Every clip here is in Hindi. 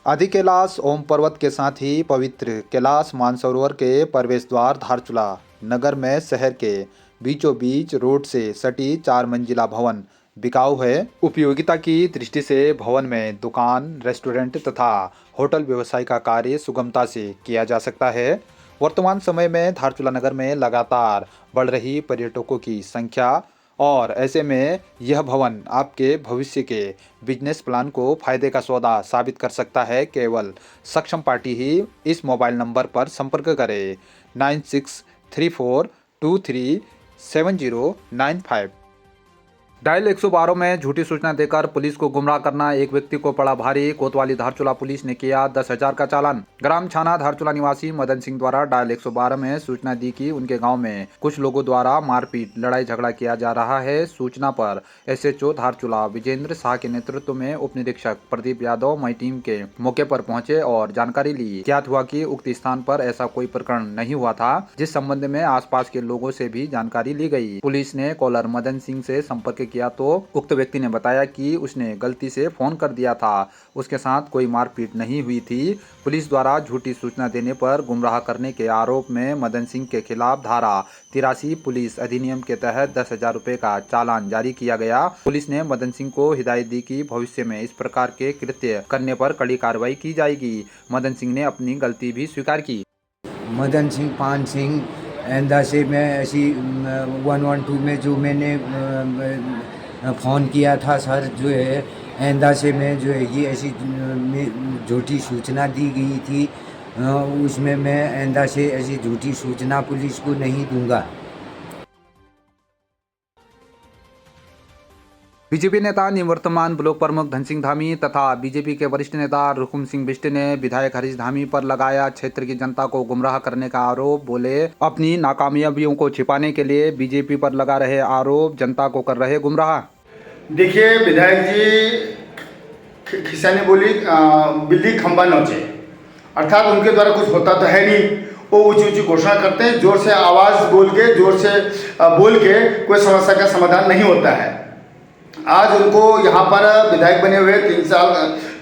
आदि कैलाश ओम पर्वत के साथ ही पवित्र कैलाश मानसरोवर के प्रवेश द्वार धारचूला नगर में शहर के बीचों बीच रोड से सटी 4 मंजिला भवन बिकाऊ है। उपयोगिता की दृष्टि से भवन में दुकान, रेस्टोरेंट तथा होटल व्यवसाय का कार्य सुगमता से किया जा सकता है। वर्तमान समय में धारचूला नगर में लगातार बढ़ रही पर्यटकों की संख्या और ऐसे में यह भवन आपके भविष्य के बिजनेस प्लान को फायदे का सौदा साबित कर सकता है। केवल सक्षम पार्टी ही इस मोबाइल नंबर पर संपर्क करें 9634237095। डायल 112 में झूठी सूचना देकर पुलिस को गुमराह करना, एक व्यक्ति को पड़ा भारी। कोतवाली धारचूला पुलिस ने किया 10,000 का चालान। ग्राम छाना धारचूला निवासी मदन सिंह द्वारा डायल 112 में सूचना दी कि उनके गांव में कुछ लोगों द्वारा मारपीट लड़ाई झगड़ा किया जा रहा है। सूचना पर एसएचओ धारचूला विजेंद्र शाह के नेतृत्व में उप निरीक्षक प्रदीप यादव मई टीम के मौके पर पहुंचे और जानकारी ली। ज्ञात हुआ कि उक्त स्थान पर ऐसा कोई प्रकरण नहीं हुआ था, जिस संबंध में आसपास के लोगों से भी जानकारी ली गई। पुलिस ने कॉलर मदन सिंह से संपर्क किया तो उक्त व्यक्ति ने बताया कि उसने गलती से फोन कर दिया था, उसके साथ कोई मारपीट नहीं हुई थी। पुलिस द्वारा झूठी सूचना देने पर गुमराह करने के आरोप में मदन सिंह के खिलाफ धारा 83 पुलिस अधिनियम के तहत 10,000 रुपए का चालान जारी किया गया। पुलिस ने मदन सिंह को हिदायत दी कि भविष्य में इस प्रकार के कृत्य करने पर कड़ी कार्रवाई की जाएगी। मदन सिंह ने अपनी गलती भी स्वीकार की। मदन सिंह पान सिंह एंदा से मैं ऐसी 112 में जो मैंने फ़ोन किया था सर, जो है एंदा से मैं जो है ये ऐसी झूठी सूचना दी गई थी, उसमें मैं एंदा से ऐसी झूठी सूचना पुलिस को नहीं दूंगा। बीजेपी नेता निवर्तमान ब्लॉक प्रमुख धन सिंह धामी तथा बीजेपी के वरिष्ठ नेता रुकुम सिंह बिष्ट ने विधायक हरीश धामी पर लगाया क्षेत्र की जनता को गुमराह करने का आरोप। बोले, अपनी नाकामयाबियों को छिपाने के लिए बीजेपी पर लगा रहे आरोप, जनता को कर रहे गुमराह। देखिए, विधायक जी खिसाने बोली बिल्ली खंबा नोचे, अर्थात उनके द्वारा कुछ होता तो है नहीं। वो ऊंची ऊंची घोषणा करते हैं, जोर से आवाज़ बोल के, जोर से बोल के कोई समस्या का समाधान नहीं होता है। आज उनको यहाँ पर विधायक बने हुए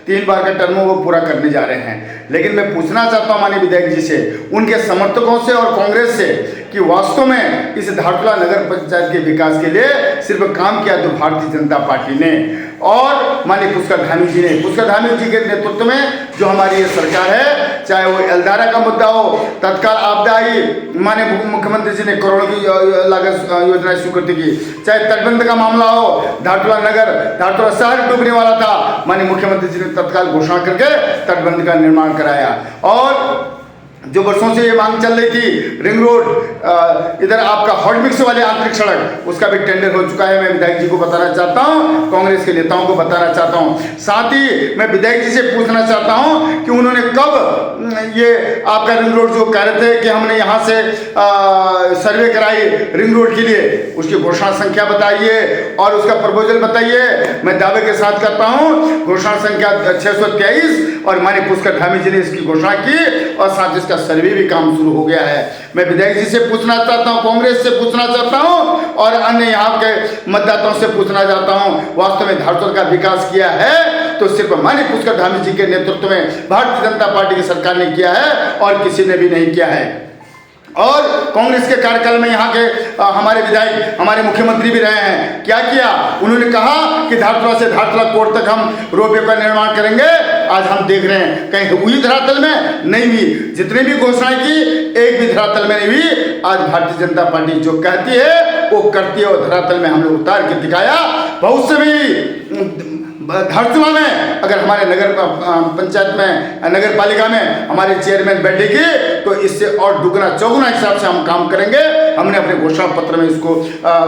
3 बार का टर्म वो पूरा करने जा रहे हैं। लेकिन मैं पूछना चाहता हूँ माननीय विधायक जी से, उनके समर्थकों से और कांग्रेस से कि वास्तव में इस धारचूला नगर पंचायत के विकास के लिए सिर्फ काम किया तो भारतीय जनता पार्टी ने और माननीय पुष्कर धामी जी ने। पुष्कर धामी जी के नेतृत्व में जो हमारी ये सरकार है, चाहे वो एल्दारा का मुद्दा हो, तत्काल आपदा आई, माननीय मुख्यमंत्री जी ने करोड़ों की लागत योजना स्वीकृत की, चाहे तटबंध का मामला हो, धारचूला नगर, धारचूला शहर डूबने वाला था, माननीय मुख्यमंत्री जी ने तत्काल घोषणा करके तटबंध का निर्माण कराया। और जो वर्षों से ये मांग चल रही थी, रिंग रोड, इधर आपका हॉट मिक्स वाले आंतरिक सड़क, उसका भी टेंडर हो चुका है। मैं विधायक जी को बताना चाहता हूँ, कांग्रेस के नेताओं को बताना चाहता हूँ। साथ ही मैं विधायक जी से पूछना चाहता हूँ कि उन्होंने कब ये आपका रिंग रोड जो कह रहे थे कि हमने यहाँ से सर्वे कराई रिंग रोड के लिए, उसकी घोषणा संख्या बताइए और उसका प्रपोजल बताइए। मैं दावे के साथ करता हूँ, घोषणा संख्या 623 और माननीय पुष्कर धामी जी ने इसकी घोषणा की और साथ इसका सर्वे भी काम शुरू हो गया है। मैं विधायक जी से पूछना चाहता हूं, कांग्रेस से पूछना चाहता हूं और अन्य यहाँ के मतदाताओं से पूछना चाहता हूं, वास्तव में धारचूला का विकास किया है तो सिर्फ माननीय पुष्कर धामी जी के नेतृत्व में भारतीय जनता पार्टी की सरकार ने किया है और किसी ने भी नहीं किया है। और कांग्रेस के कार्यकाल में यहाँ के हमारे विधायक, हमारे मुख्यमंत्री भी रहे हैं, क्या किया? उन्होंने कहा कि धारचूला से धारचूला कोर्ट तक हम रोपवे का निर्माण करेंगे। आज हम देख रहे हैं कहीं हुई धरातल में नहीं हुई, जितने भी घोषणाएं की एक भी धरातल में नहीं हुई। आज भारतीय जनता पार्टी जो कहती है वो करती है और धरातल में हमने उतार के दिखाया। बहुत से भी धारचूला में अगर हमारे नगर पंचायत में, नगर पालिका में हमारे चेयरमैन बैठेगी तो इससे और दुगना चौगुना हिसाब से हम काम करेंगे। हमने अपने घोषणा पत्र में इसको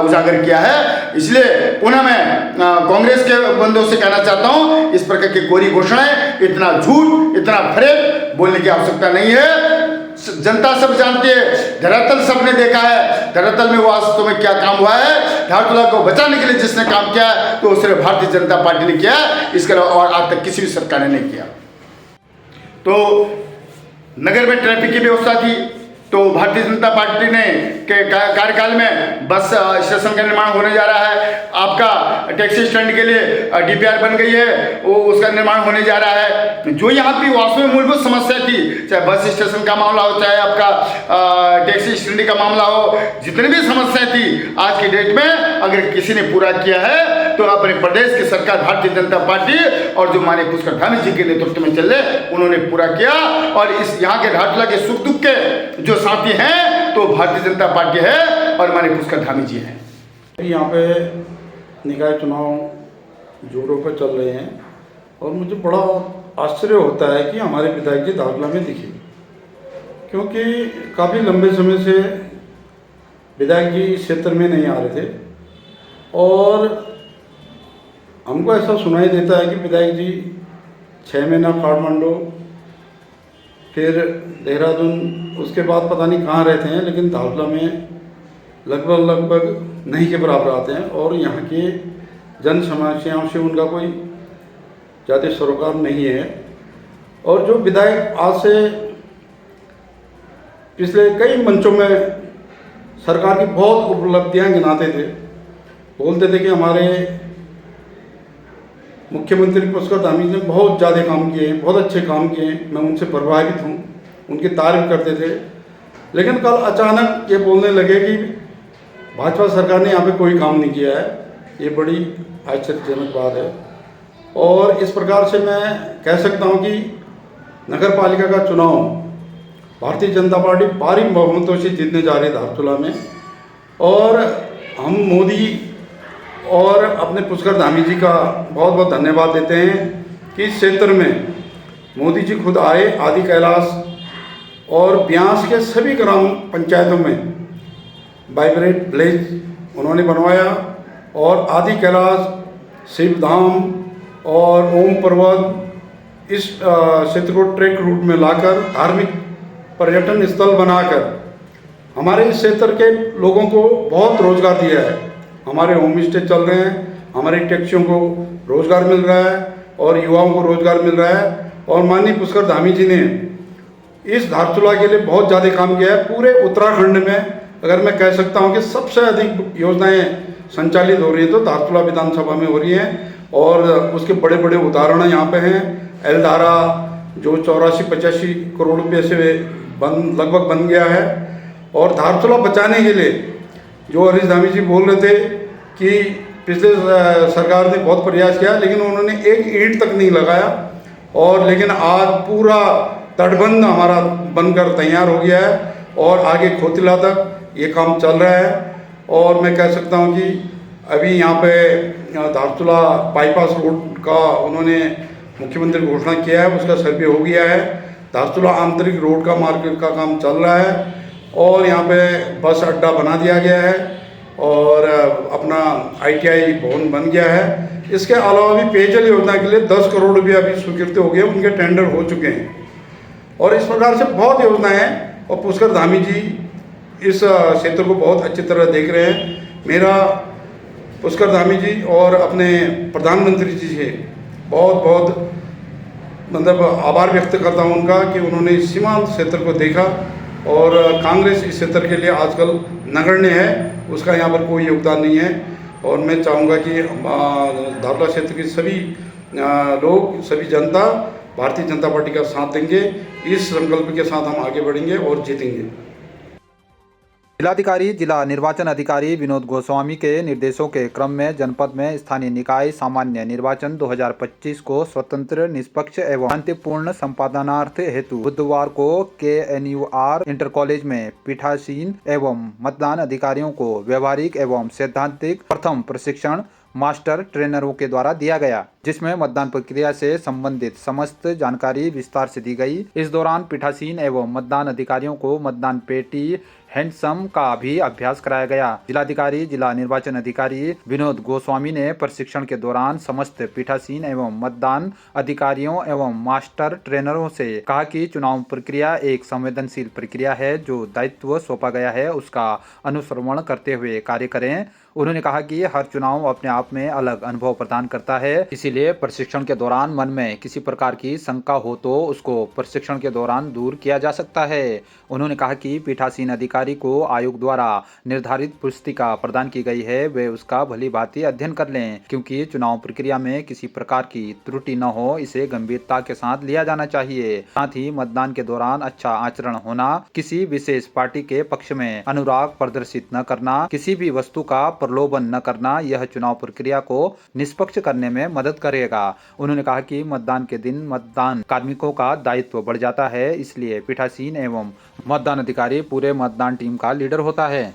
उजागर किया है। इसलिए पुनः मैं कांग्रेस के बंदों से कहना चाहता हूं, इस प्रकार की कोरी घोषणाएं, इतना झूठ, इतना फरेब बोलने की आवश्यकता नहीं है। जनता सब जानती है, धरातल सबने देखा है, धरातल में वास्तव में क्या काम हुआ है। धारचूला को बचाने के लिए जिसने काम किया है तो सिर्फ भारतीय जनता पार्टी ने किया, इसके अलावा और आज तक किसी भी सरकार ने नहीं किया। तो नगर में ट्रैफिक की व्यवस्था थी तो भारतीय जनता पार्टी ने के कार्यकाल में बस स्टेशन का निर्माण होने जा रहा है। आपका टैक्सी स्टैंड के लिए DPR बन गई है, वो उसका निर्माण होने जा रहा है। जो यहाँ की वास्तव में मूलभूत समस्या थी, चाहे बस स्टेशन का मामला हो, चाहे आपका टैक्सी स्टैंड का मामला हो, जितनी भी समस्या थी आज की डेट में अगर किसी ने पूरा किया है तो अपने प्रदेश की सरकार भारतीय जनता पार्टी और जो माननीय पुष्कर धामी जी के नेतृत्व में चल रहे उन्होंने पूरा किया। और इस यहाँ के धारचूला के सुख दुख के जो साथी हैं तो भारतीय जनता पार्टी है और माननीय पुष्कर धामी जी हैं। यहाँ पे निकाय चुनाव जोरों पर चल रहे हैं और मुझे बड़ा आश्चर्य होता है कि हमारे विधायक जी धारचूला में दिखे, क्योंकि काफ़ी लंबे समय से विधायक जी इस क्षेत्र में नहीं आ रहे थे और हमको ऐसा सुनाई देता है कि विधायक जी 6 महीना काठमांडू, फिर देहरादून, उसके बाद पता नहीं कहाँ रहते हैं, लेकिन धारचूला में लगभग नहीं के बराबर आते हैं और यहाँ के जन समस्याओं से उनका कोई ज़्यादा सरोकार नहीं है। और जो विधायक आज से पिछले कई मंचों में सरकार की बहुत उपलब्धियां गिनाते थे, बोलते थे कि हमारे मुख्यमंत्री पुष्कर धामी ने बहुत ज़्यादा काम किए हैं, बहुत अच्छे काम किए हैं, मैं उनसे प्रभावित हूँ, उनकी तारीफ करते थे। लेकिन कल अचानक ये बोलने लगे कि भाजपा सरकार ने यहाँ पे कोई काम नहीं किया है। ये बड़ी आश्चर्यजनक बात है और इस प्रकार से मैं कह सकता हूँ कि नगर पालिका का चुनाव भारतीय जनता पार्टी भारी बहुमतों से जीतने जा रही है धारचूला में। और हम मोदी और अपने पुष्कर धामी जी का बहुत बहुत धन्यवाद देते हैं कि इस क्षेत्र में मोदी जी खुद आए, आदि कैलाश और ब्यास के सभी ग्राम पंचायतों में वाइब्रेट विलेज उन्होंने बनवाया और आदि कैलाश, शिवधाम और ओम पर्वत इस क्षेत्र को ट्रैक रूट में लाकर धार्मिक पर्यटन स्थल बनाकर हमारे इस क्षेत्र के लोगों को बहुत रोजगार दिया है। हमारे होम स्टे चल रहे हैं, हमारे टैक्सियों को रोजगार मिल रहा है और युवाओं को रोजगार मिल रहा है। और माननीय पुष्कर धामी जी ने इस धारचूला के लिए बहुत ज़्यादा काम किया है। पूरे उत्तराखंड में अगर मैं कह सकता हूँ कि सबसे अधिक योजनाएं संचालित हो रही है तो धारचूला विधानसभा में हो रही हैं और उसके बड़े बड़े उदाहरण यहाँ पे हैं। एलधारा जो 84-85 करोड़ रुपये से लगभग बन गया है। और धारचूला बचाने के लिए जो हरीश धामी जी बोल रहे थे कि पिछले सरकार ने बहुत प्रयास किया, लेकिन उन्होंने एक ईंट तक नहीं लगाया। और लेकिन आज पूरा तटबंध हमारा बनकर तैयार हो गया है और आगे खोतिला तक ये काम चल रहा है। और मैं कह सकता हूँ कि अभी यहाँ पे धारचूला बाईपास रोड का उन्होंने मुख्यमंत्री घोषणा किया है, उसका सर्वे हो गया है। धारचूला आंतरिक रोड का मार्केट का काम चल रहा है और यहाँ पे बस अड्डा बना दिया गया है और अपना ITI भवन बन गया है। इसके अलावा भी पेयजल योजना के लिए 10 करोड़ रुपये अभी स्वीकृत हो गए, उनके टेंडर हो चुके हैं। और इस प्रकार से बहुत योजनाएं हैं और पुष्कर धामी जी इस क्षेत्र को बहुत अच्छी तरह देख रहे हैं। मेरा पुष्कर धामी जी और अपने प्रधानमंत्री जी से बहुत बहुत मतलब आभार व्यक्त करता हूं उनका कि उन्होंने सीमांत क्षेत्र को देखा। और कांग्रेस इस क्षेत्र के लिए आजकल नगण्य है, उसका यहाँ पर कोई योगदान नहीं है। और मैं चाहूँगा कि धारचूला क्षेत्र के सभी लोग, सभी जनता भारतीय जनता पार्टी का साथ देंगे। इस संकल्प के साथ हम आगे बढ़ेंगे और जीतेंगे। जिलाधिकारी जिला निर्वाचन अधिकारी विनोद गोस्वामी के निर्देशों के क्रम में जनपद में स्थानीय निकाय सामान्य निर्वाचन 2025 को स्वतंत्र, निष्पक्ष एवं शांतिपूर्ण संपादनार्थ हेतु बुधवार को KNUR इंटर कॉलेज में पीठासीन एवं मतदान अधिकारियों को व्यवहारिक एवं सैद्धांतिक प्रथम प्रशिक्षण मास्टर ट्रेनरों के द्वारा दिया गया, जिसमें मतदान प्रक्रिया से संबंधित समस्त जानकारी विस्तार से दी गई। इस दौरान पीठासीन एवं मतदान अधिकारियों को मतदान पेटी, हैंडसम का भी अभ्यास कराया गया। जिलाधिकारी जिला निर्वाचन अधिकारी विनोद गोस्वामी ने प्रशिक्षण के दौरान समस्त पीठासीन एवं मतदान अधिकारियों एवं मास्टर ट्रेनरों से कहा कि चुनाव प्रक्रिया एक संवेदनशील प्रक्रिया है, जो दायित्व सौंपा गया है उसका अनुश्रवण करते हुए कार्य करें। उन्होंने कहा कि हर चुनाव अपने आप में अलग अनुभव प्रदान करता है, इसीलिए प्रशिक्षण के दौरान मन में किसी प्रकार की शंका हो तो उसको प्रशिक्षण के दौरान दूर किया जा सकता है। उन्होंने कहा कि पीठासीन अधिकारी को आयोग द्वारा निर्धारित पुस्तिका प्रदान की गई है, वे उसका भली भांति अध्ययन कर लें, क्योंकि चुनाव प्रक्रिया में किसी प्रकार की त्रुटि न हो, इसे गंभीरता के साथ लिया जाना चाहिए। साथ ही मतदान के दौरान अच्छा आचरण होना, किसी विशेष पार्टी के पक्ष में अनुराग प्रदर्शित न करना, किसी भी वस्तु का प्रलोभन न करना, यह चुनाव प्रक्रिया को निष्पक्ष करने में मदद करेगा। उन्होंने कहा कि मतदान के दिन मतदान कार्मिकों का दायित्व बढ़ जाता है, इसलिए पीठासीन एवं मतदान अधिकारी पूरे मतदान टीम का लीडर होता है।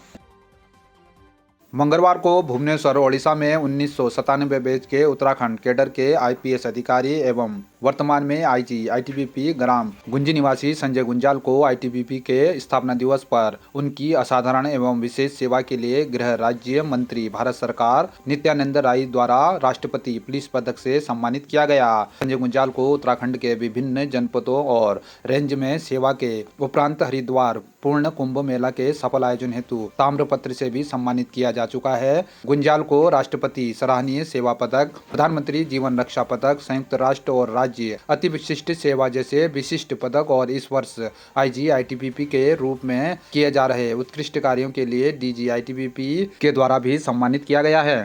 मंगलवार को भुवनेश्वर ओडिशा में 1997 बैच के उत्तराखंड कैडर के आईपीएस अधिकारी एवं वर्तमान में आईजी आईटीबीपी ग्राम गुंजी निवासी संजय गुंजाल को आईटीबीपी के स्थापना दिवस पर उनकी असाधारण एवं विशेष सेवा के लिए गृह राज्य मंत्री भारत सरकार नित्यानंद राय द्वारा राष्ट्रपति पुलिस पदक से सम्मानित किया गया। संजय गुंजाल को उत्तराखंड के विभिन्न जनपदों और रेंज में सेवा के उपरांत हरिद्वार पूर्ण कुंभ मेला के सफल आयोजन हेतु ताम्रपत्र से भी सम्मानित किया जा चुका है। गुंजाल को राष्ट्रपति सराहनीय सेवा पदक, प्रधानमंत्री जीवन रक्षा पदक, संयुक्त राष्ट्र और राज्य अति विशिष्ट सेवा जैसे विशिष्ट पदक और इस वर्ष आईजी आईटीबीपी के रूप में किए जा रहे उत्कृष्ट कार्यों के लिए डीजी आईटीबीपी के द्वारा भी सम्मानित किया गया है।